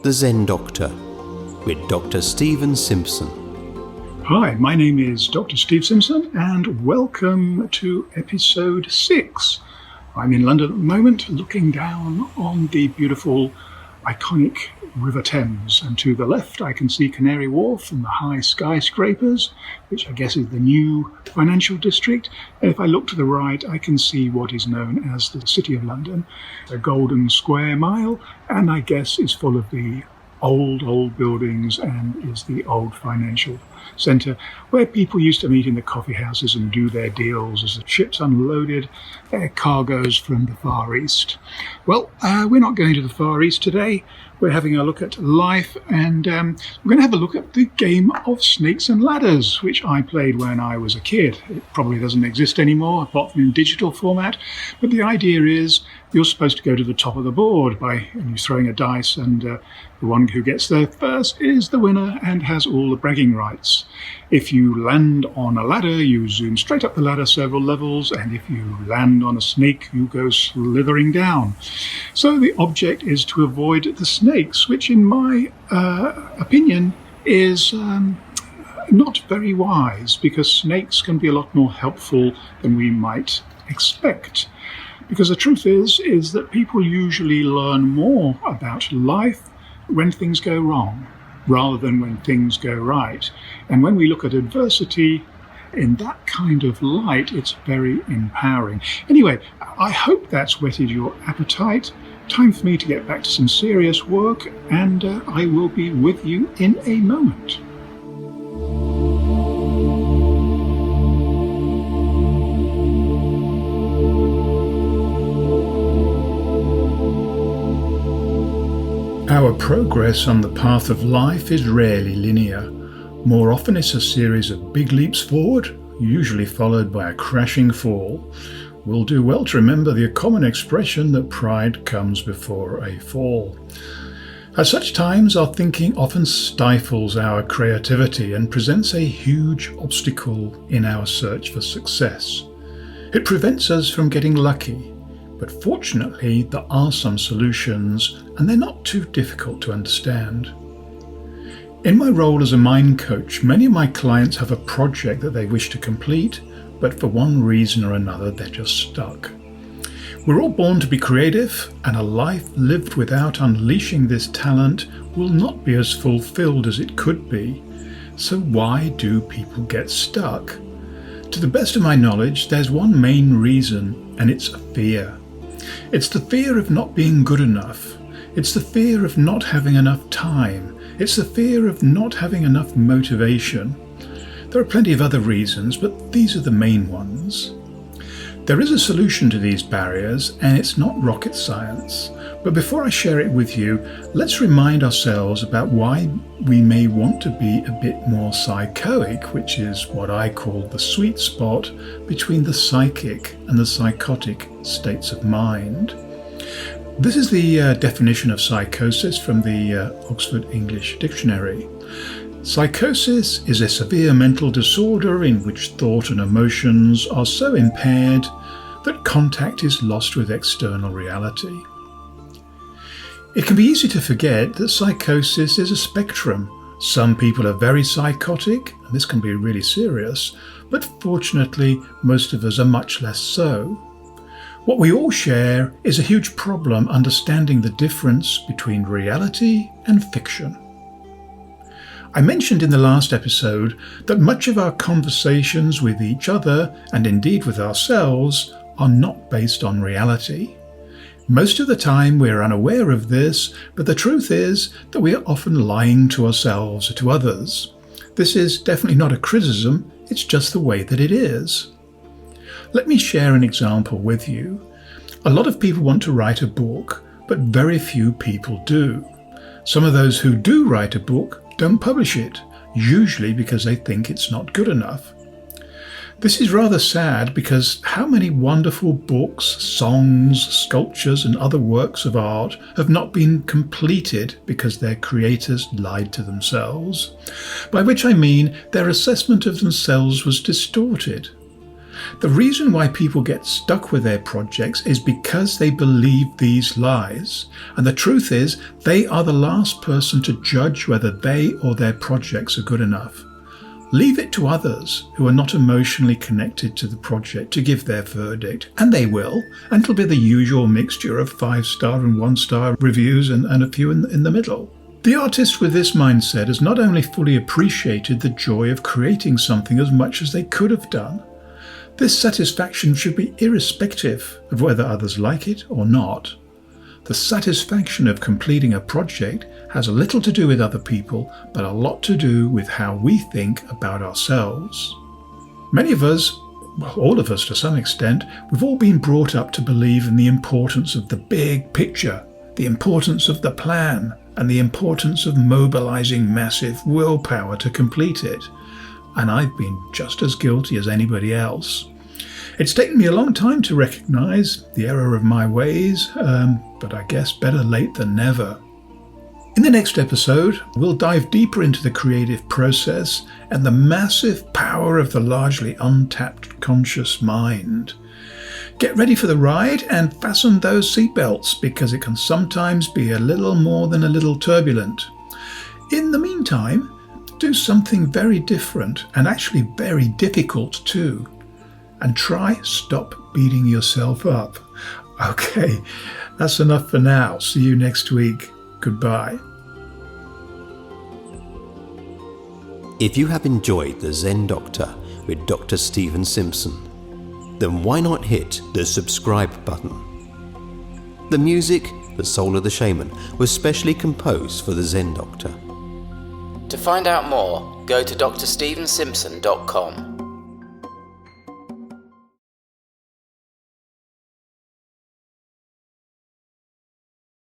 The Zen Doctor with Dr Stephen Simpson. Hi, my name is Dr Steve Simpson and welcome to episode 6. I'm in London at the moment looking down on the beautiful, iconic River Thames, and to the left I can see Canary Wharf and the high skyscrapers, which I guess is the new financial district. And if I look to the right I can see what is known as the City of London, a golden square mile, and I guess is full of the old buildings and is the old financial centre where people used to meet in the coffee houses and do their deals as the ships unloaded their cargoes from the Far East. Well, we're not going to the Far East today. We're having a look at life, and we're going to have a look at the game of Snakes and Ladders, which I played when I was a kid. It probably doesn't exist anymore, apart from in digital format. But the idea is you're supposed to go to the top of the board by you throwing a dice, and the one who gets there first is the winner and has all the bragging rights. If you land on a ladder, you zoom straight up the ladder several levels, and if you land on a snake, you go slithering down. So the object is to avoid the snakes, which in my opinion is not very wise, because snakes can be a lot more helpful than we might expect. Because the truth is that people usually learn more about life when things go wrong, rather than when things go right. And when we look at adversity in that kind of light, it's very empowering. Anyway, I hope that's whetted your appetite. Time for me to get back to some serious work, and I will be with you in a moment. Our progress on the path of life is rarely linear. More often it's a series of big leaps forward, usually followed by a crashing fall. We'll do well to remember the common expression that pride comes before a fall. At such times, our thinking often stifles our creativity and presents a huge obstacle in our search for success. It prevents us from getting lucky. But fortunately, there are some solutions, and they're not too difficult to understand. In my role as a mind coach, many of my clients have a project that they wish to complete, but for one reason or another, they're just stuck. We're all born to be creative, and a life lived without unleashing this talent will not be as fulfilled as it could be. So why do people get stuck? To the best of my knowledge, there's one main reason, and it's fear. It's the fear of not being good enough. It's the fear of not having enough time. It's the fear of not having enough motivation. There are plenty of other reasons, but these are the main ones. There is a solution to these barriers, and it's not rocket science. But before I share it with you, let's remind ourselves about why we may want to be a bit more psychoic, which is what I call the sweet spot between the psychic and the psychotic states of mind. This is the definition of psychosis from the Oxford English Dictionary. Psychosis is a severe mental disorder in which thought and emotions are so impaired that contact is lost with external reality. It can be easy to forget that psychosis is a spectrum. Some people are very psychotic, and this can be really serious, but fortunately most of us are much less so. What we all share is a huge problem understanding the difference between reality and fiction. I mentioned in the last episode that much of our conversations with each other, and indeed with ourselves, are not based on reality. Most of the time we're unaware of this, but the truth is that we are often lying to ourselves or to others. This is definitely not a criticism, it's just the way that it is. Let me share an example with you. A lot of people want to write a book, but very few people do. Some of those who do write a book don't publish it, usually because they think it's not good enough. This is rather sad because how many wonderful books, songs, sculptures and other works of art have not been completed because their creators lied to themselves, by which I mean their assessment of themselves was distorted. The reason why people get stuck with their projects is because they believe these lies. And the truth is, they are the last person to judge whether they or their projects are good enough. Leave it to others who are not emotionally connected to the project to give their verdict, and they will, and it'll be the usual mixture of 5-star and 1-star reviews and a few in the middle. The artist with this mindset has not only fully appreciated the joy of creating something as much as they could have done. This satisfaction should be irrespective of whether others like it or not. The satisfaction of completing a project has little to do with other people, but a lot to do with how we think about ourselves. Many of us, well, all of us to some extent, we've all been brought up to believe in the importance of the big picture, the importance of the plan, and the importance of mobilizing massive willpower to complete it. And I've been just as guilty as anybody else. It's taken me a long time to recognize the error of my ways, but I guess better late than never. In the next episode, we'll dive deeper into the creative process and the massive power of the largely untapped conscious mind. Get ready for the ride and fasten those seatbelts, because it can sometimes be a little more than a little turbulent. In the meantime, do something very different and actually very difficult too. And try stop beating yourself up. Okay, that's enough for now. See you next week. Goodbye. If you have enjoyed the Zen Doctor with Dr. Stephen Simpson, then why not hit the subscribe button? The music, The Soul of the Shaman, was specially composed for the Zen Doctor. To find out more, go to drstephensimpson.com.